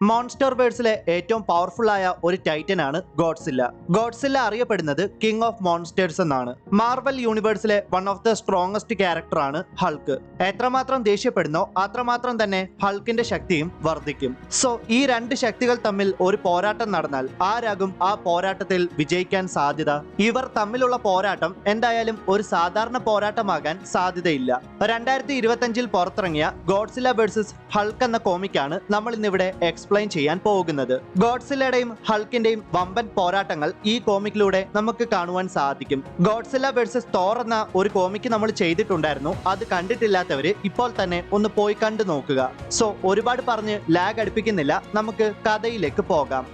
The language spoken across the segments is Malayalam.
മോൺസ്റ്റർവേഴ്സിലെ ഏറ്റവും പവർഫുൾ ആയ ഒരു ടൈറ്റൻ ആണ് ഗോഡ്സില്ല. ഗോഡ്സില്ല അറിയപ്പെടുന്നത് കിങ് ഓഫ് മോൺസ്റ്റേഴ്സ് എന്നാണ്. മാർവൽ യൂണിവേഴ്സിലെ one of the strongest character ആണ് ഹൾക്ക്. എത്രമാത്രം ദേഷ്യപ്പെടുന്നോ അത്രമാത്രം തന്നെ ഹൾക്കിന്റെ ശക്തിയും വർദ്ധിക്കും. സോ ഈ രണ്ട് ശക്തികൾ തമ്മിൽ ഒരു പോരാട്ടം നടന്നാൽ ആരാകും ആ പോരാട്ടത്തിൽ വിജയിക്കാൻ സാധ്യത? ഇവർ തമ്മിലുള്ള പോരാട്ടം എന്തായാലും ഒരു സാധാരണ പോരാട്ടമാകാൻ സാധ്യതയില്ല. 2025 പുറത്തിറങ്ങിയ ഗോഡ്സില്ല വേഴ്സസ് ഹൾക്ക് എന്ന കോമിക്കാണ് നമ്മൾ ഇന്നിവിടെ എക്സ്പ്ലെയിൻ ചെയ്യാൻ പോകുന്നത്. ഗോഡ്സില്ലയുടെയും ഹൾക്കിന്റെയും വമ്പൻ പോരാട്ടങ്ങൾ ഈ കോമിക്കിലൂടെ നമുക്ക് കാണുവാൻ സാധിക്കും. ഗോഡ്സില്ല വേഴ്സസ് തോർ എന്ന ഒരു കോമിക്ക് നമ്മൾ ചെയ്തിട്ടുണ്ടായിരുന്നു. അത് കണ്ടിട്ടില്ലാത്തവര് ഇപ്പോൾ തന്നെ ഒന്ന് പോയി കണ്ടു നോക്കുക. സോ ഒരുപാട് പറഞ്ഞ് ലാഗ് അടുപ്പിക്കുന്നില്ല, നമുക്ക് കഥയിലേക്ക് പോകാം.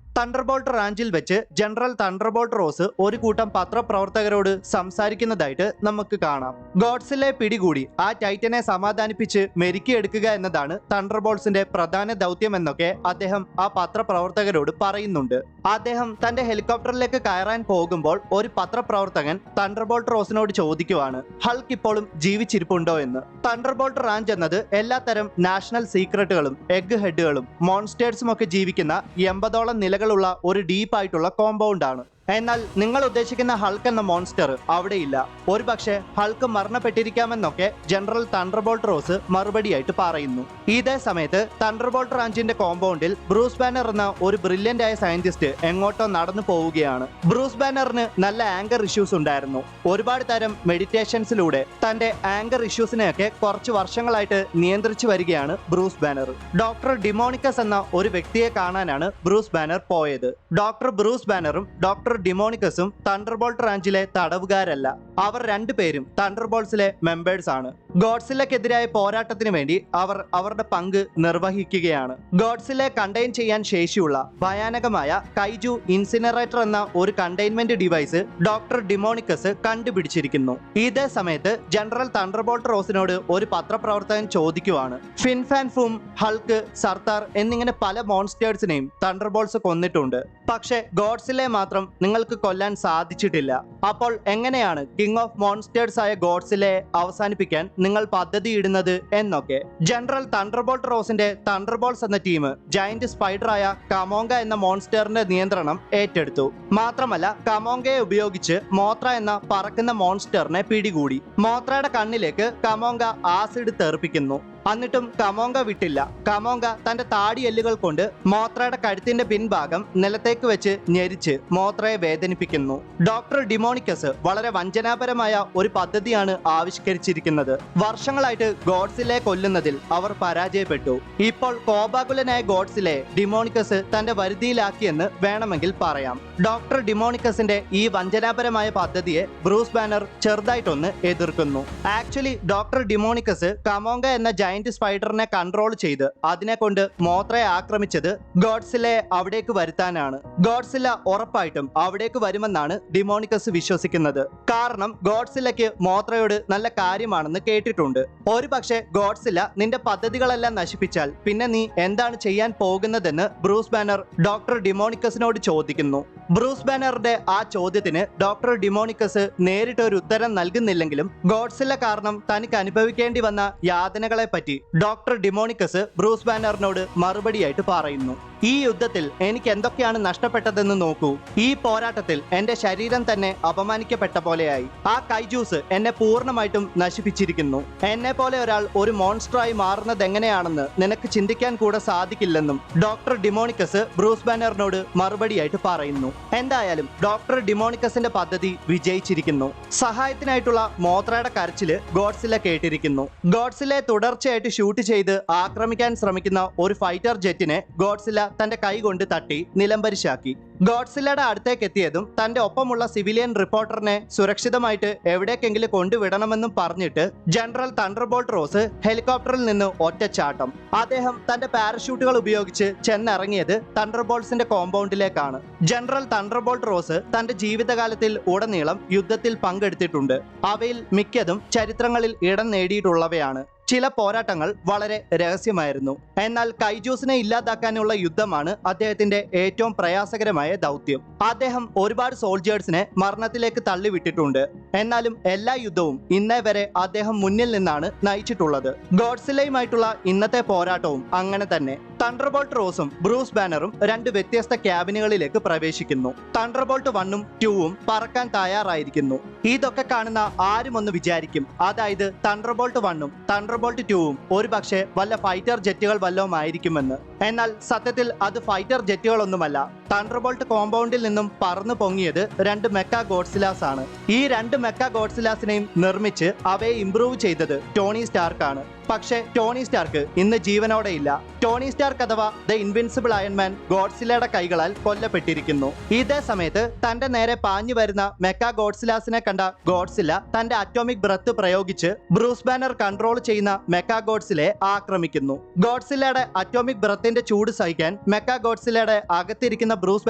തണ്ടർബോൾട്ട് റാഞ്ചിൽ വെച്ച് ജനറൽ തണ്ടർബോൾട്ട് റോസ് ഒരു കൂട്ടം പത്രപ്രവർത്തകരോട് സംസാരിക്കുന്നതായിട്ട് നമുക്ക് കാണാം. ഗോഡ്സില്ലയെ പിടികൂടി ആ ടൈറ്റനെ സമാധാനിപ്പിച്ച് മെരുക്കിയെടുക്കുക എന്നതാണ് തണ്ടർബോൾട്സിന്റെ പ്രധാന ദൗത്യം എന്നൊക്കെ അദ്ദേഹം ആ പത്രപ്രവർത്തകരോട് പറയുന്നുണ്ട്. അദ്ദേഹം തന്റെ ഹെലികോപ്റ്ററിലേക്ക് കയറാൻ പോകുമ്പോൾ ഒരു പത്രപ്രവർത്തകൻ തണ്ടർബോൾട്ട് റോസിനോട് ചോദിക്കുവാണ്, ഹൾക്ക് ഇപ്പോഴും ജീവിച്ചിരിപ്പുണ്ടോ എന്ന്. തണ്ടർബോൾട്ട് റാഞ്ച് എന്നത് എല്ലാത്തരം നാഷണൽ സീക്രട്ടുകളും എഗ് ഹെഡുകളും മോൺസ്റ്റേഴ്സും ഒക്കെ ജീവിക്കുന്ന 80ഓളം നിലകളുള്ള ഒരു ഡീപ്പായിട്ടുള്ള കോമ്പൗണ്ട് ആണ്. എന്നാൽ നിങ്ങൾ ഉദ്ദേശിക്കുന്ന ഹൾക്ക് എന്ന മോൺസ്റ്റർ അവിടെയില്ല. ഒരുപക്ഷെ ഹൾക്ക് മരണപ്പെട്ടിരിക്കാമെന്നൊക്കെ ജനറൽ തണ്ടർബോൾട്ട് റോസ് മറുപടിയായിട്ട് പറയുന്നു. ഇതേ സമയത്ത് തണ്ടർബോൾട്ട് റാഞ്ചിന്റെ കോമ്പൗണ്ടിൽ ബ്രൂസ് ബാനർ എന്ന ഒരു ബ്രില്യന്റ് ആയ സയന്റിസ്റ്റ് എങ്ങോട്ടോ നടന്നു പോവുകയാണ്. ബ്രൂസ് ബാനറിന് നല്ല ആങ്കർ ഇഷ്യൂസ് ഉണ്ടായിരുന്നു. ഒരുപാട് തരം മെഡിറ്റേഷൻസിലൂടെ തന്റെ ആങ്കർ ഇഷ്യൂസിനെയൊക്കെ കുറച്ച് വർഷങ്ങളായിട്ട് നിയന്ത്രിച്ചു വരികയാണ് ബ്രൂസ് ബാനർ. ഡോക്ടർ ഡിമോണിക്കസ് എന്ന ഒരു വ്യക്തിയെ കാണാനാണ് ബ്രൂസ് ബാനർ പോയത്. ഡോക്ടർ ബ്രൂസ് ബാനറും ഡോക്ടർ ഡിമോണിക്കസും തണ്ടർബോൾട്ട് റാഞ്ചിലെ തടവുകാരല്ല. അവർ രണ്ടുപേരും തണ്ടർബോൾട്സിലെ മെമ്പേഴ്സ് ആണ്. ഗോഡ്സില്ലക്കെതിരായ പോരാട്ടത്തിന് വേണ്ടി അവർ അവരുടെ പങ്ക് നിർവഹിക്കുകയാണ്. ഗോഡ്സില്ലയെ കണ്ടെയ്ൻ ചെയ്യാൻ ശേഷിയുള്ള ഭയാനകമായ കൈജു ഇൻസിനറേറ്റർ എന്ന ഒരു കണ്ടെയ്ൻമെന്റ് ഡിവൈസ് ഡോക്ടർ ഡിമോണിക്കസ് കണ്ടുപിടിച്ചിരിക്കുന്നു. ഇതേ സമയത്ത് ജനറൽ തണ്ടർബോൾട്ട് റോസിനോട് ഒരു പത്രപ്രവർത്തകൻ ചോദിക്കുവാണ്, ഫിൻഫാൻ ഫൂം, ഹൾക്ക്, സർത്താർ എന്നിങ്ങനെ പല മോൺസ്റ്റേഴ്സിനെയും തണ്ടർബോൾട്സ് കൊന്നിട്ടുണ്ട്. പക്ഷെ ഗോഡ്സില്ലയെ മാത്രം നിങ്ങൾക്ക് കൊല്ലാൻ സാധിച്ചിട്ടില്ല. അപ്പോൾ എങ്ങനെയാണ് കിങ് ഓഫ് മോൺസ്റ്റേഴ്സ് ആയ ഗോഡ്സില്ലയെ അവസാനിപ്പിക്കാൻ നിങ്ങൾ പദ്ധതിയിടുന്നത് എന്നൊക്കെ. ജനറൽ തണ്ടർബോൾട്ട് റോസിന്റെ തണ്ടർബോൾട്സ് എന്ന ടീം ജയന്റ് സ്പൈഡറായ കമോങ്ക എന്ന മോൺസ്റ്ററിന്റെ നിയന്ത്രണം ഏറ്റെടുത്തു. മാത്രമല്ല കമോങ്കയെ ഉപയോഗിച്ച് മോത്ര എന്ന പറക്കുന്ന മോൺസ്റ്ററിനെ പിടികൂടി. മോത്രയുടെ കണ്ണിലേക്ക് കമോങ്ക ആസിഡ് തെറിപ്പിക്കുന്നു. എന്നിട്ടും കമോങ്ക വിട്ടില്ല. കമോങ്ക തന്റെ താടിയെല്ലുകൾ കൊണ്ട് മോത്രയുടെ കഴുത്തിന്റെ പിൻഭാഗം നിലത്തേക്ക് വെച്ച് ഞെരിച്ച് മോത്രയെ വേദനിപ്പിക്കുന്നു. ഡോക്ടർ ഡിമോണിക്കസ് വളരെ വഞ്ചനാപരമായ ഒരു പദ്ധതിയാണ് ആവിഷ്കരിച്ചിരിക്കുന്നത്. വർഷങ്ങളായിട്ട് ഗോഡ്സില്ലയെ കൊല്ലുന്നതിൽ അവർ പരാജയപ്പെട്ടു. ഇപ്പോൾ കോപാകുലനായ ഗോഡ്സില്ലയെ ഡിമോണിക്കസ് തന്റെ വരുതിയിലാക്കിയെന്ന് വേണമെങ്കിൽ പറയാം. ഡോക്ടർ ഡിമോണിക്കസിന്റെ ഈ വഞ്ചനാപരമായ പദ്ധതിയെ ബ്രൂസ് ബാനർ ചെറുതായിട്ടൊന്ന് എതിർക്കുന്നു. ആക്ച്വലി ഡോക്ടർ ഡിമോണിക്കസ് കമോങ്ക എന്ന ജയന്റ് സ്പൈഡറിനെ കൺട്രോൾ ചെയ്ത് അതിനെ കൊണ്ട് മോത്രയെ ആക്രമിച്ചത് ഗോഡ്സില്ലയെ അവിടേക്ക് വരുത്താനാണ്. ഗോഡ്സില്ല ഉറപ്പായിട്ടും അവിടേക്ക് വരുമെന്നാണ് ഡിമോണിക്കസ് വിശ്വസിക്കുന്നത്. കാരണം ഗോഡ്സില്ലയ്ക്ക് മോത്രയോട് നല്ല കാര്യമാണെന്ന് കേട്ടിട്ടുണ്ട്. ഒരു പക്ഷേ ഗോഡ്സില്ല നിന്റെ പദ്ധതികളെല്ലാം നശിപ്പിച്ചാൽ പിന്നെ നീ എന്താണ് ചെയ്യാൻ പോകുന്നതെന്ന് ബ്രൂസ് ബാനർ ഡോക്ടർ ഡിമോണിക്കസിനോട് ചോദിക്കുന്നു. ബ്രൂസ് ബാനറുടെ ആ ചോദ്യത്തിന് ഡോക്ടർ ഡിമോണിക്കസ് നേരിട്ട് ഒരു ഉത്തരം നൽകുന്നില്ലെങ്കിലും ഗോഡ്സില്ല കാരണം തനിക്ക് അനുഭവിക്കേണ്ടി വന്ന യാതനകളെ പറ്റി ഡോക്ടർ ഡിമോണിക്കസ് ബ്രൂസ് ബാനറിനോട് മറുപടിയായിട്ട് പറയുന്നു. ഈ യുദ്ധത്തിൽ എനിക്ക് എന്തൊക്കെയാണ് നഷ്ടപ്പെട്ടതെന്ന് നോക്കൂ. ഈ പോരാട്ടത്തിൽ എന്റെ ശരീരം തന്നെ അപമാനിക്കപ്പെട്ട പോലെയായി. ആ കൈജൂസ് എന്നെ പൂർണ്ണമായിട്ടും നശിപ്പിച്ചിരിക്കുന്നു. എന്നെ പോലെ ഒരാൾ ഒരു മോൺസ്റ്ററായി മാറുന്നത് എങ്ങനെയാണെന്ന് നിനക്ക് ചിന്തിക്കാൻ കൂടെ സാധിക്കില്ലെന്നും ഡോക്ടർ ഡിമോണിക്കസ് ബ്രൂസ് ബാനറിനോട് മറുപടിയായിട്ട് പറയുന്നു. എന്തായാലും ഡോക്ടർ ഡിമോണിക്കസിന്റെ പദ്ധതി വിജയിച്ചിരിക്കുന്നു. സഹായത്തിനായിട്ടുള്ള മോത്രയുടെ കരച്ചില് ഗോഡ്സില്ല കേട്ടിരിക്കുന്നു. ഗോഡ്സില്ലയെ തുടർച്ചയായിട്ട് ഷൂട്ട് ചെയ്ത് ആക്രമിക്കാൻ ശ്രമിക്കുന്ന ഒരു ഫൈറ്റർ ജെറ്റിനെ ഗോഡ്സില്ല തന്റെ കൈ കൊണ്ട് തട്ടി നിലംപരിശാക്കി. ഗോഡ്സില്ലയുടെ അടുത്തേക്ക് എത്തിയതും തന്റെ ഒപ്പമുള്ള സിവിലിയൻ റിപ്പോർട്ടറിനെ സുരക്ഷിതമായിട്ട് എവിടേക്കെങ്കിലും കൊണ്ടുവിടണമെന്നും പറഞ്ഞിട്ട് ജനറൽ തണ്ടർബോൾട്ട് റോസ് ഹെലികോപ്റ്ററിൽ നിന്ന് ഒറ്റച്ചാട്ടം. അദ്ദേഹം തന്റെ പാരഷൂട്ടുകൾ ഉപയോഗിച്ച് ചെന്നിറങ്ങിയത് തണ്ടർബോൾട്സിന്റെ കോമ്പൗണ്ടിലേക്കാണ്. ജനറൽ തണ്ടർബോൾട്ട് റോസ് തന്റെ ജീവിതകാലത്തിൽ ഉടനീളം യുദ്ധത്തിൽ പങ്കെടുത്തിട്ടുണ്ട്. അവയിൽ മിക്കതും ചരിത്രങ്ങളിൽ ഇടം നേടിയിട്ടുള്ളവയാണ്. ചില പോരാട്ടങ്ങൾ വളരെ രഹസ്യമായിരുന്നു. എന്നാൽ കൈജൂസിനെ ഇല്ലാതാക്കാനുള്ള യുദ്ധമാണ് അദ്ദേഹത്തിന്റെ ഏറ്റവും പ്രയാസകരമായ ദൗത്യം. അദ്ദേഹം ഒരുപാട് സോൾജേഴ്സിനെ മരണത്തിലേക്ക് തള്ളിവിട്ടിട്ടുണ്ട്. എന്നാലും എല്ലാ യുദ്ധവും ഇന്നേ വരെ അദ്ദേഹം മുന്നിൽ നിന്നാണ് നയിച്ചിട്ടുള്ളത്. ഗോഡ്സില്ലയുമായിട്ടുള്ള ഇന്നത്തെ പോരാട്ടവും അങ്ങനെ തന്നെ. തണ്ടർബോൾട്ട് റോസും ബ്രൂസ് ബാനറും രണ്ട് വ്യത്യസ്ത ക്യാബിനുകളിലേക്ക് പ്രവേശിക്കുന്നു. തണ്ടർബോൾട്ട് 1ഉം 2ഉം പറക്കാൻ തയ്യാറായിരിക്കുന്നു. ഇതൊക്കെ കാണുന്ന ആരും ഒന്ന് വിചാരിക്കും, അതായത് തണ്ടർബോൾട്ട് 1ഉം തണ്ടർബോൾട്ട് 2ഉം ഒരു പക്ഷേ വല്ല ഫൈറ്റർ ജെറ്റുകൾ വല്ലതും ആയിരിക്കുമെന്ന്. എന്നാൽ സത്യത്തിൽ അത് ഫൈറ്റർ ജെറ്റുകളൊന്നുമല്ല. തണ്ടർബോൾട്ട് കോമ്പൗണ്ടിൽ നിന്നും പറന്നു പൊങ്ങിയത് രണ്ട് മെക്കാ ഗോഡ്സില്ലാസ് ആണ്. ഈ രണ്ട് മെക്കാ ഗോഡ്സില്ലാസിനെയും നിർമ്മിച്ച് അവയെ ഇംപ്രൂവ് ചെയ്തത് ടോണി സ്റ്റാർക്കാണ്. പക്ഷേ ടോണി സ്റ്റാർക്ക് ഇന്ന് ജീവനോടെ ഇല്ല. ടോണി സ്റ്റാർക്ക് അഥവാ ദ ഇൻവിൻസിബിൾ അയൺമാൻ ഗോഡ്സില്ലയുടെ കൈകളാൽ കൊല്ലപ്പെട്ടിരിക്കുന്നു. ഇതേ സമയത്ത് തന്റെ നേരെ പാഞ്ഞു വരുന്ന മെക്കാ ഗോഡ്സില്ലാസിനെ കണ്ട ഗോഡ്സില്ല തന്റെ അറ്റോമിക് ബ്രത്ത് പ്രയോഗിച്ച് ബ്രൂസ് ബാനർ കൺട്രോൾ ചെയ്യുന്ന മെക്കാ ഗോഡ്സില്ലയെ ആക്രമിക്കുന്നു. ഗോഡ്സില്ലയുടെ അറ്റോമിക് ബ്രത്തിന്റെ ചൂട് സഹിക്കാൻ മെക്കാ ഗോഡ്സില്ലയുടെ അകത്തിരിക്കുന്ന ബ്രൂസ്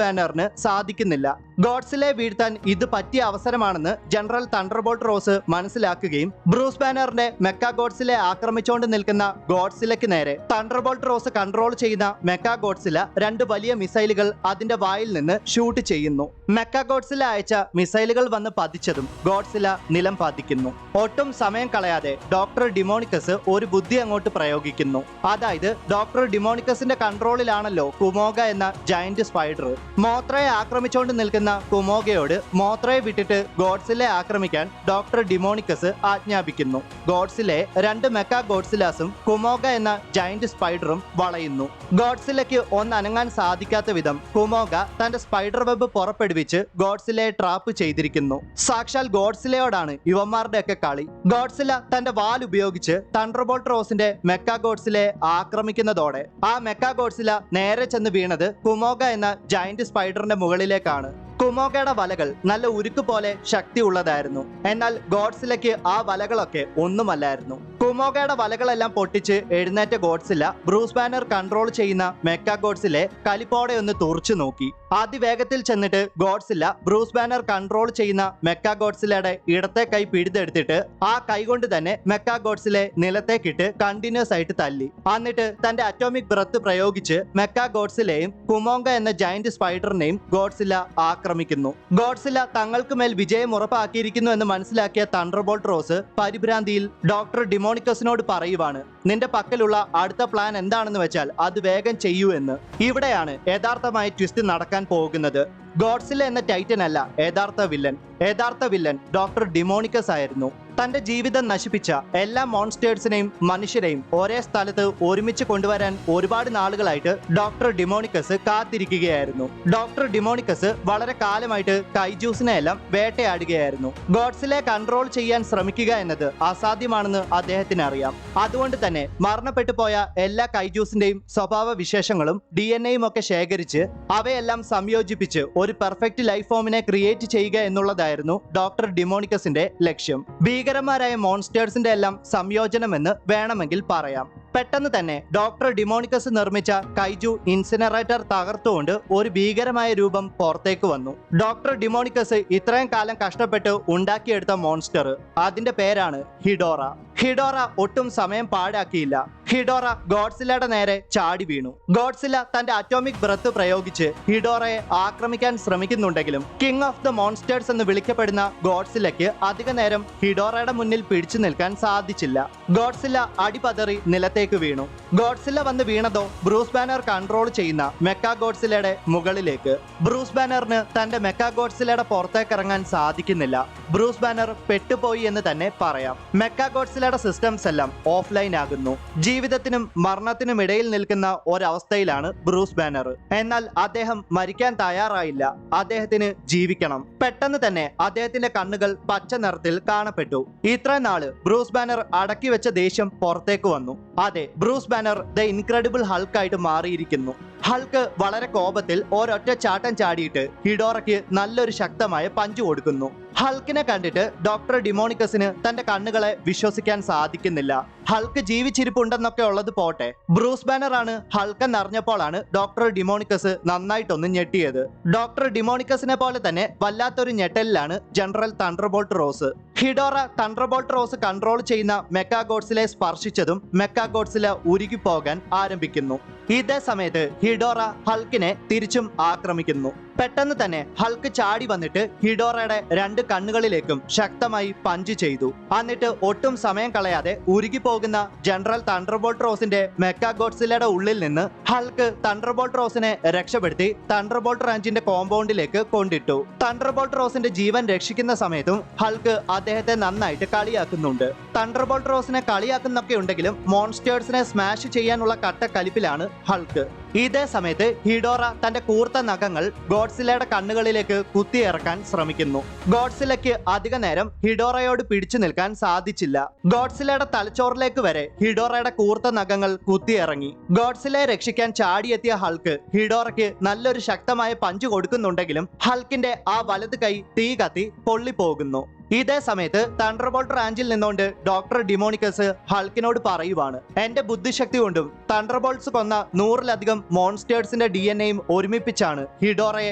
ബാനറിന് സാധിക്കുന്നില്ല. ഗോഡ്സില്ലയെ വീഴ്ത്താൻ ഇത് പറ്റിയ അവസരമാണെന്ന് ജനറൽ തണ്ടർബോൾട്ട് റോസ് മനസ്സിലാക്കുകയും ബ്രൂസ് ബാനറിന്റെ മെക്കാ ഗോഡ്സില്ലയെ ആക്രമിച്ചുകൊണ്ട് നിൽക്കുന്ന ഗോഡ്സില്ലയ്ക്ക് നേരെ തണ്ടർബോൾട്ട് റോസ് കൺട്രോൾ ചെയ്യുന്ന മെക്കാ ഗോഡ്സില്ല രണ്ട് വലിയ മിസൈലുകൾ അതിന്റെ വായിൽ നിന്ന് ഷൂട്ട് ചെയ്യുന്നു. മെക്കാ ഗോഡ്സില്ല അയച്ച മിസൈലുകൾ വന്ന് പതിച്ചതും ഗോഡ്സില്ല നിലം പതിക്കുന്നു. ഒട്ടും സമയം കളയാതെ ഡോക്ടർ ഡിമോണിക്കസ് ഒരു ബുദ്ധി അങ്ങോട്ട് പ്രയോഗിക്കുന്നു. അതായത് ഡോക്ടർ ഡിമോണിക്കസിന്റെ കൺട്രോളിലാണല്ലോ കുമോഗ എന്ന ജയന്റ് സ്പൈഡർ. മോത്രയെ ആക്രമിച്ചുകൊണ്ട് നിൽക്കുന്ന കുമോഗയോട് മോത്രയെ വിട്ടിട്ട് ഗോഡ്സില്ലയെ ആക്രമിക്കാൻ ഡോക്ടർ ഡിമോണിക്കസ് ആജ്ഞാപിക്കുന്നു. ഗോഡ്സില്ലയെ രണ്ട് മെക്കാ ഗോഡ്സില്ലാസും കുമോഗ എന്ന ജയന്റ് സ്പൈഡറും വളയുന്നു. ഗോഡ്സില്ലയ്ക്ക് ഒന്നനങ്ങാൻ സാധിക്കാത്ത വിധം കുമോഗ തന്റെ സ്പൈഡർ വെബ് പുറപ്പെടുവിച്ച് ഗോഡ്സില്ലയെ ട്രാപ്പ് ചെയ്തിരിക്കുന്നു. സാക്ഷാൽ ഗോഡ്സില്ലയോടാണ് ഇവന്മാരുടെയൊക്കെ കളി. ഗോഡ്സില്ല തന്റെ വാൽ ഉപയോഗിച്ച് തണ്ടർബോൾട്ട് റോസിന്റെ മെക്കാ ഗോഡ്സില്ലയെ ആക്രമിക്കുന്നതോടെ ആ മെക്കാ ഗോഡ്സില്ല നേരെ ചെന്ന് വീണത് കുമോഗ എന്ന ജയന്റ് സ്പൈഡറിന്റെ മുകളിലേക്കാണ്. കുമോഗയുടെ വലകൾ നല്ല ഉരുക്ക് പോലെ ശക്തി ഉള്ളതായിരുന്നു. എന്നാൽ ഗോഡ്സില്ലയ്ക്ക് ആ വലകളൊക്കെ ഒന്നുമല്ലായിരുന്നു. കുമോഗയുടെ വലകളെല്ലാം പൊട്ടിച്ച് എഴുന്നേറ്റ ഗോഡ്സില്ല ബ്രൂസ് ബാനർ കൺട്രോൾ ചെയ്യുന്ന മെക്കാ ഗോഡ്സില്ലയെ കലിപ്പോടെ ഒന്ന് തുറച്ചു നോക്കി. അതിവേഗത്തിൽ ചെന്നിട്ട് ഗോഡ്സില്ല ബ്രൂസ് ബാനർ കൺട്രോൾ ചെയ്യുന്ന മെക്കാ ഗോഡ്സില്ലയുടെ ഇടത്തെ കൈ പിടിതെടുത്തിട്ട് ആ കൈ കൊണ്ട് തന്നെ മെക്കാ ഗോഡ്സില്ലയെ നിലത്തേക്കിട്ട് കണ്ടിന്യൂസ് ആയിട്ട് തല്ലി. എന്നിട്ട് തന്റെ അറ്റോമിക് ബ്രത്ത് പ്രയോഗിച്ച് മെക്കാ ഗോഡ്സില്ലയെയും കുമോഗ എന്ന ജയന്റ് സ്പൈഡറിനെയും ഗോഡ്സില്ല ആക്രമിക്കുന്നു. ഗോഡ്സില്ല തങ്ങൾക്ക് മേൽ വിജയം ഉറപ്പാക്കിയിരിക്കുന്നു എന്ന് മനസ്സിലാക്കിയ തണ്ടർബോൾട്ട് റോസ് പരിഭ്രാന്തിയിൽ ഡോക്ടർ ഡിമോണിക്കസിനോട് പറയുവാണ്, നിന്റെ പക്കലുള്ള അടുത്ത പ്ലാൻ എന്താണെന്ന് വെച്ചാൽ അത് വേഗം ചെയ്യൂ എന്ന്. ഇവിടെയാണ് യഥാർത്ഥമായ ട്വിസ്റ്റ് നടക്കാൻ പോകുന്നത്. ഗോഡ്സില്ല എന്ന ടൈറ്റൻ അല്ല യഥാർത്ഥ വില്ലൻ ഡോക്ടർ ഡിമോണിക്കസ് ആയിരുന്നു. തന്റെ ജീവിതം നശിപ്പിച്ച എല്ലാ മോൺസ്റ്റേഴ്സിനെയും മനുഷ്യരെയും ഒരേ സ്ഥലത്ത് ഒരുമിച്ച് കൊണ്ടുവരാൻ ഒരുപാട് നാളുകളായിട്ട് ഡോക്ടർ ഡിമോണിക്കസ് കാത്തിരിക്കുകയായിരുന്നു. ഡോക്ടർ ഡിമോണിക്കസ് വളരെ കാലമായിട്ട് കൈജൂസിനെ എല്ലാം വേട്ടയാടുകയായിരുന്നു. ഗോഡ്സില്ലയെ കൺട്രോൾ ചെയ്യാൻ ശ്രമിക്കുക എന്നത് അസാധ്യമാണെന്ന് അദ്ദേഹത്തിന് അറിയാം. അതുകൊണ്ട് തന്നെ മരണപ്പെട്ടു പോയ എല്ലാ കൈജൂസിന്റെയും സ്വഭാവ വിശേഷങ്ങളും DNA ഒക്കെ ശേഖരിച്ച് അവയെല്ലാം സംയോജിപ്പിച്ച് ഒരു പെർഫെക്റ്റ് ലൈഫ് ഫോമിനെ ക്രിയേറ്റ് ചെയ്യുക എന്നുള്ളതായിരുന്നു ഡോക്ടർ ഡിമോണിക്കസിന്റെ ലക്ഷ്യം. ഭീകരന്മാരായ മോൺസ്റ്റേഴ്സിന്റെ എല്ലാം സംയോജനമെന്ന് വേണമെങ്കിൽ പറയാം. പെട്ടെന്ന് തന്നെ ഡോക്ടർ ഡിമോണിക്കസ് നിർമ്മിച്ച കൈജു ഇൻസിനറേറ്റർ തകർത്തുകൊണ്ട് ഒരു ഭീകരമായ രൂപം പുറത്തേക്ക് വന്നു. ഡോക്ടർ ഡിമോണിക്കസ് ഇത്രയും കാലം കഷ്ടപ്പെട്ട് ഉണ്ടാക്കിയെടുത്ത മോൺസ്റ്റർ, അതിന്റെ പേരാണ് ഹിഡോറ. ഹിഡോറ ഒട്ടും സമയം പാഴാക്കിയില്ല. ഹിഡോറ ഗോഡ്സില്ലയുടെ നേരെ ചാടി വീണു. ഗോഡ്സില്ല തന്റെ അറ്റോമിക് ബ്രത്ത് പ്രയോഗിച്ച് ഹിഡോറയെ ആക്രമിക്കാൻ ശ്രമിക്കുന്നുണ്ടെങ്കിലും കിങ് ഓഫ് ദ മോൺസ്റ്റേഴ്സ് എന്ന് വിളിക്കപ്പെടുന്ന ഗോഡ്സില്ലയ്ക്ക് അധിക നേരം ഹിഡോറയുടെ മുന്നിൽ പിടിച്ചു നിൽക്കാൻ സാധിച്ചില്ല. ഗോഡ്സില്ല അടിപതറി നിലത്തേക്ക് വീണു. ഗോഡ്സില്ല വന്ന് വീണതോ ബ്രൂസ് ബാനർ കൺട്രോൾ ചെയ്യുന്ന മെക്കാ ഗോഡ്സില്ലയുടെ മുകളിലേക്ക്. ബ്രൂസ് ബാനറിന് തന്റെ മെക്കാ ഗോഡ്സില്ലയുടെ പുറത്തേക്ക് ഇറങ്ങാൻ സാധിക്കുന്നില്ല. ബ്രൂസ് ബാനർ പെട്ടുപോയി എന്ന് തന്നെ പറയാം. മെക്കാ ഗോഡ്സില്ലയുടെ സിസ്റ്റംസ് എല്ലാം ഓഫ്ലൈൻ ആകുന്നു. ജീവിതത്തിനും മരണത്തിനും ഇടയിൽ നിൽക്കുന്ന ഒരവസ്ഥയിലാണ് ബ്രൂസ് ബാനർ. എന്നാൽ അദ്ദേഹം മരിക്കാൻ തയ്യാറായില്ല. അദ്ദേഹത്തിന് ജീവിക്കണം. പെട്ടെന്ന് തന്നെ അദ്ദേഹത്തിന്റെ കണ്ണുകൾ പച്ച നിറത്തിൽ കാണപ്പെട്ടു. ഇത്രയും നാള് ബ്രൂസ് ബാനർ അടക്കി വെച്ച ദേഷ്യം പുറത്തേക്ക് വന്നു. അതെ, ബ്രൂസ് ബാനർ ദ ഇൻക്രെഡിബിൾ ഹൾക്കായിട്ട് മാറിയിരിക്കുന്നു. ഹൾക്ക് വളരെ കോപത്തിൽ ഒരൊറ്റ ചാട്ടം ചാടിയിട്ട് ഹിഡോറയ്ക്ക് നല്ലൊരു ശക്തമായ പഞ്ച് കൊടുക്കുന്നു. ഹൾക്കിനെ കണ്ടിട്ട് ഡോക്ടർ ഡിമോണിക്കസിന് തന്റെ കണ്ണുകളെ വിശ്വസിക്കാൻ സാധിക്കുന്നില്ല. ഹൾക്ക് ജീവിച്ചിരിപ്പുണ്ടെന്നൊക്കെ ഉള്ളത് പോട്ടെ, ബ്രൂസ് ബാനർ ആണ് ഹൾക്ക് എന്നറിഞ്ഞപ്പോഴാണ് ഡോക്ടർ ഡിമോണിക്കസ് നന്നായിട്ടൊന്ന് ഞെട്ടിയത്. ഡോക്ടർ ഡിമോണിക്കസിനെ പോലെ തന്നെ വല്ലാത്തൊരു ഞെട്ടലിലാണ് general Thunderbolt Ross. Hedorah Thunderbolt Ross control ചെയ്യുന്ന മെക്കാ ഗോഡ്സിലെ സ്പർശിച്ചതും മെക്കാ ഗോഡ്സില ഉരുകി പോകാൻ ആരംഭിക്കുന്നു. ഇതേ സമയത്ത് ഹിഡോറ ഹൾക്കിനെ തിരിച്ചും ആക്രമിക്കുന്നു. പെട്ടെന്ന് തന്നെ ഹൾക്ക് ചാടി വന്നിട്ട് ഹിഡോറയുടെ 2 കണ്ണുകളിലേക്കും ശക്തമായി പഞ്ച് ചെയ്തു. എന്നിട്ട് ഒട്ടും സമയം കളയാതെ ഉരുകി പോകുന്ന ജനറൽ തണ്ടർബോൾട്ട് റോസിന്റെ മെക്കാ ഗോഡ്സിലയുടെ ഉള്ളിൽ നിന്ന് ഹൾക്ക് തണ്ടർബോൾട്ട് റോസിനെ രക്ഷപ്പെടുത്തി തണ്ടർബോൾട്ട് റാഞ്ചിന്റെ കോമ്പൗണ്ടിലേക്ക് കൊണ്ടിട്ടു. തണ്ടർബോൾട്ട് റോസിന്റെ ജീവൻ രക്ഷിക്കുന്ന സമയത്തും ഹൾക്ക് അദ്ദേഹത്തെ നന്നായിട്ട് കളിയാക്കുന്നുണ്ട്. തണ്ടർബോൾട്ട് റോസിനെ കളിയാക്കുന്നൊക്കെ ഉണ്ടെങ്കിലും മോൺസ്റ്റേഴ്സിനെ സ്മാഷ് ചെയ്യാനുള്ള കട്ടക്കലിപ്പിലാണ് ഹൾക്ക്. ഇതേ സമയത്ത് ഹിഡോറ തന്റെ കൂർത്ത നഖങ്ങൾ ഗോഡ്സിലയുടെ കണ്ണുകളിലേക്ക് കുത്തിയിറക്കാൻ ശ്രമിക്കുന്നു. ഗോഡ്സിലയ്ക്ക് അധിക നേരം ഹിഡോറയോട് പിടിച്ചു നിൽക്കാൻ സാധിച്ചില്ല. ഗോഡ്സിലയുടെ തലച്ചോറിലേക്ക് വരെ ഹിഡോറയുടെ കൂർത്ത നഖങ്ങൾ കുത്തിയിറങ്ങി. ഗോഡ്സിലയെ രക്ഷിക്കാൻ ചാടിയെത്തിയ ഹൾക്ക് ഹിഡോറയ്ക്ക് നല്ലൊരു ശക്തമായ പഞ്ച് കൊടുക്കുന്നുണ്ടെങ്കിലും ഹൾക്കിന്റെ ആ വലത് കൈ തീ കത്തി പൊള്ളിപ്പോകുന്നു. ഇതേ സമയത്ത് തണ്ടർബോൾട്ട് റാഞ്ചിൽ നിന്നുകൊണ്ട് ഡോക്ടർ ഡിമോണിക്കസ് ഹൾക്കിനോട് പറയുവാണ്, എന്റെ ബുദ്ധിശക്തി കൊണ്ടും തണ്ടർബോൾട്ട്സ് കൊന്ന 100-ലധികം മോൺസ്റ്റേഴ്സിന്റെ DNA-യും ഒരുമിപ്പിച്ചാണ് ഹിഡോറയെ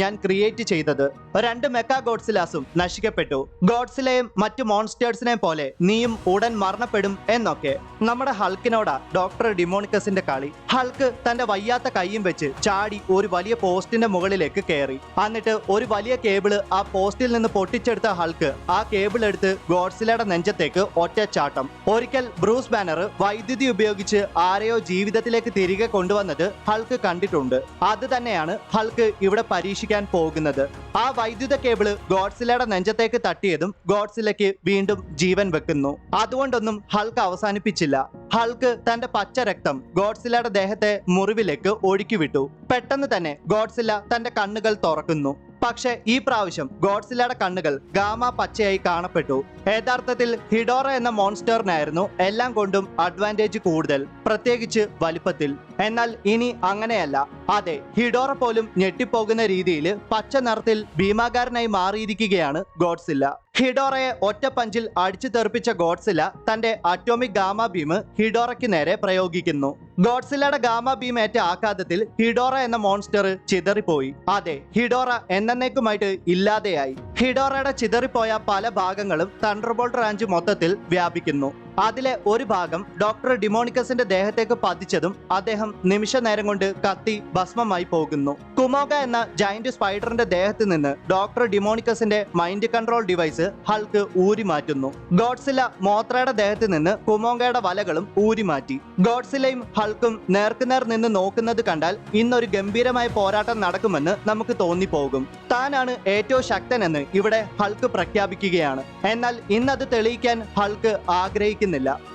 ഞാൻ ക്രിയേറ്റ് ചെയ്തത്. 2 മെക്കാ ഗോഡ്സിലാസും നശിക്കപ്പെട്ടു. ഗോഡ്സിലെയും മറ്റു മോൺസ്റ്റേഴ്സിനെ പോലെ നീയും ഉടൻ മരണപ്പെടും എന്നൊക്കെ. നമ്മുടെ ഹൾക്കിനോടാ ഡോക്ടർ ഡിമോണിക്കസിന്റെ കളി. ഹൾക്ക് തന്റെ വയ്യാത്ത കൈയും വെച്ച് ചാടി ഒരു വലിയ പോസ്റ്റിന്റെ മുകളിലേക്ക് കയറി. എന്നിട്ട് ഒരു വലിയ കേബിള് ആ പോസ്റ്റിൽ നിന്ന് പൊട്ടിച്ചെടുത്ത ഹൾക്ക് ആ കേബിൾ എടുത്ത് ഗോഡ്സിലയുടെ നെഞ്ചത്തേക്ക് ഒറ്റച്ചാട്ടം. ഒരിക്കൽ ബ്രൂസ് ബാനർ വൈദ്യുതി ഉപയോഗിച്ച് ആരെയോ ജീവിതത്തിലേക്ക് തിരികെ കൊണ്ടുവന്നത് ഹൾക്ക് കണ്ടിട്ടുണ്ട്. അത് തന്നെയാണ് ഹൾക്ക് ഇവിടെ പരീക്ഷിക്കാൻ പോകുന്നത്. ആ വൈദ്യുത കേബിള് ഗോഡ്സിലയുടെ നെഞ്ചത്തേക്ക് തട്ടിയതും ഗോഡ്സിലയ്ക്ക് വീണ്ടും ജീവൻ വെക്കുന്നു. അതുകൊണ്ടൊന്നും ഹൾക്ക് അവസാനിപ്പിച്ചില്ല. ഹൾക്ക് തന്റെ പച്ച രക്തം ഗോഡ്സിലയുടെ ദേഹത്തെ മുറിവിലേക്ക് ഒഴുക്കിവിട്ടു. പെട്ടെന്ന് തന്നെ ഗോഡ്സില തന്റെ കണ്ണുകൾ തുറക്കുന്നു. പക്ഷെ ഈ പ്രാവശ്യം ഗോഡ്സിലയുടെ കണ്ണുകൾ ഗാമ പച്ചയായി കാണപ്പെട്ടു. യഥാർത്ഥത്തിൽ ഹിഡോറ എന്ന മോൺസ്റ്ററിനായിരുന്നു എല്ലാം കൊണ്ടും അഡ്വാൻറ്റേജ് കൂടുതൽ, പ്രത്യേകിച്ച് വലിപ്പത്തിൽ. എന്നാൽ ഇനി അങ്ങനെയല്ല. അതെ, ഹിഡോറ പോലും ഞെട്ടിപ്പോകുന്ന രീതിയിൽ പച്ച നിറത്തിൽ ഭീമാകാരനായി മാറിയിരിക്കുകയാണ് ഗോഡ്സില്ല. ഹിഡോറയെ ഒറ്റ പഞ്ചിൽ അടിച്ചു തെറിപ്പിച്ച ഗോഡ്സില തന്റെ അറ്റോമിക് ഗാമ ബീം ഹിഡോറയ്ക്ക് നേരെ പ്രയോഗിക്കുന്നു. ഗോഡ്സിലയുടെ ഗാമ ബീം ഏറ്റ ആഘാതത്തിൽ ഹിഡോറ എന്ന മോൺസ്റ്റർ ചിതറിപ്പോയി. അതെ, ഹിഡോറ എന്നേക്കുമായിട്ട് ഇല്ലാതെയായി. ഹിഡോറയുടെ ചിതറിപ്പോയ പല ഭാഗങ്ങളും തണ്ടർബോൾട്ട് റാഞ്ച് മൊത്തത്തിൽ വ്യാപിക്കുന്നു. അതിലെ ഒരു ഭാഗം ഡോക്ടർ ഡിമോണിക്കസിന്റെ ദേഹത്തേക്ക് പതിച്ചതും അദ്ദേഹം നിമിഷ നേരം കൊണ്ട് കത്തി ഭസ്മമായി പോകുന്നു. കുമോഗ എന്ന ജയന്റ് സ്പൈഡറിന്റെ ദേഹത്ത് നിന്ന് ഡോക്ടർ ഡിമോണിക്കസിന്റെ മൈൻഡ് കൺട്രോൾ ഡിവൈസ് ഹൾക്ക് ഊരി മാറ്റുന്നു. ഗോഡ്സില മോത്രയുടെ ദേഹത്ത് നിന്ന് കുമോഗയുടെ വലകളും ഊരി മാറ്റി. ഗോഡ്സിലയും ഹൾക്കും നേർക്കുനേർ നിന്ന് നോക്കുന്നത് കണ്ടാൽ ഇന്നൊരു ഗംഭീരമായ പോരാട്ടം നടക്കുമെന്ന് നമുക്ക് തോന്നിപ്പോകും. താനാണ് ഏറ്റവും ശക്തനെന്ന് ഇവിടെ ഹൾക്ക് പ്രഖ്യാപിക്കുകയാണ്. എന്നാൽ ഇന്നത് തെളിയിക്കാൻ ഹൾക്ക് ആഗ്രഹിക്കുന്നില്ല.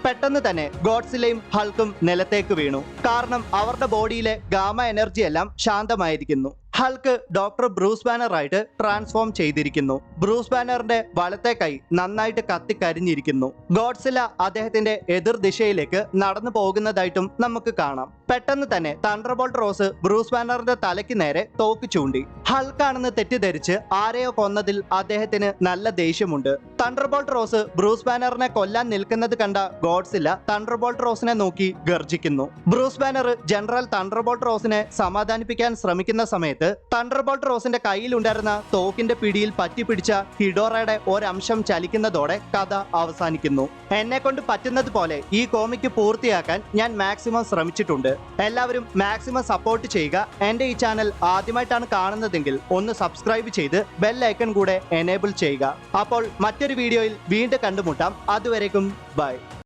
പെട്ടെന്ന് തന്നെ ഗോഡ്സിലയും ഹൾക്കും നിലത്തേക്ക് വീണു. കാരണം അവരുടെ ബോഡിയിലെ ഗാമ എനർജി എല്ലാം ശാന്തമായിരിക്കുന്നു. ഹൾക്ക് ഡോക്ടർ ബ്രൂസ് ബാനർ ആയിട്ട് ട്രാൻസ്ഫോം ചെയ്തിരിക്കുന്നു. ബ്രൂസ് ബാനറിന്റെ വലത്തെ കൈ നന്നായിട്ട് കത്തിക്കരിഞ്ഞിരിക്കുന്നു. ഗോഡ്സില അദ്ദേഹത്തിന്റെ എതിർ ദിശയിലേക്ക് നടന്നു പോകുന്നതായിട്ടും നമുക്ക് കാണാം. പെട്ടെന്ന് തന്നെ തണ്ടർബോൾട്ട് റോസ് ബ്രൂസ് ബാനറിന്റെ തലയ്ക്ക് നേരെ തോക്ക് ചൂണ്ടി. ഹൾക്കാണെന്ന് തെറ്റിദ്ധരിച്ച് ആരെയോ കൊന്നതിൽ അദ്ദേഹത്തിന് നല്ല ദേഷ്യമുണ്ട്. തണ്ടർബോൾട്ട് റോസ് ബ്രൂസ് ബാനറിനെ കൊല്ലാൻ നിൽക്കുന്നത് കണ്ട ഗോഡ്സില തണ്ടർബോൾട്ട് റോസിനെ നോക്കി ഗർജിക്കുന്നു. ബ്രൂസ് ബാനർ ജനറൽ തണ്ടർബോൾട്ട് റോസിനെ സമാധാനിപ്പിക്കാൻ ശ്രമിക്കുന്ന സമയത്ത് തണ്ടർബോൾട്ട് റോസിന്റെ കയ്യിലുണ്ടായിരുന്ന തോക്കിന്റെ പിടിയിൽ പറ്റിപ്പിടിച്ച ഹിഡോറയുടെ ഒരംശം ചലിക്കുന്നതോടെ കഥ അവസാനിക്കുന്നു. എന്നെ കൊണ്ട് പറ്റുന്നത് പോലെ ഈ കോമിക് പൂർത്തിയാക്കാൻ ഞാൻ മാക്സിമം ശ്രമിച്ചിട്ടുണ്ട്. എല്ലാവരും മാക്സിമം സപ്പോർട്ട് ചെയ്യുക. എന്റെ ഈ ചാനൽ ആദ്യമായിട്ടാണ് കാണുന്നതെങ്കിൽ ഒന്ന് സബ്സ്ക്രൈബ് ചെയ്ത് ബെൽ ഐക്കൺ കൂടെ എനേബിൾ ചെയ്യുക. അപ്പോൾ മറ്റൊരു വീഡിയോയിൽ വീണ്ടും കണ്ടുമുട്ടാം. അതുവരേക്കും ബൈ.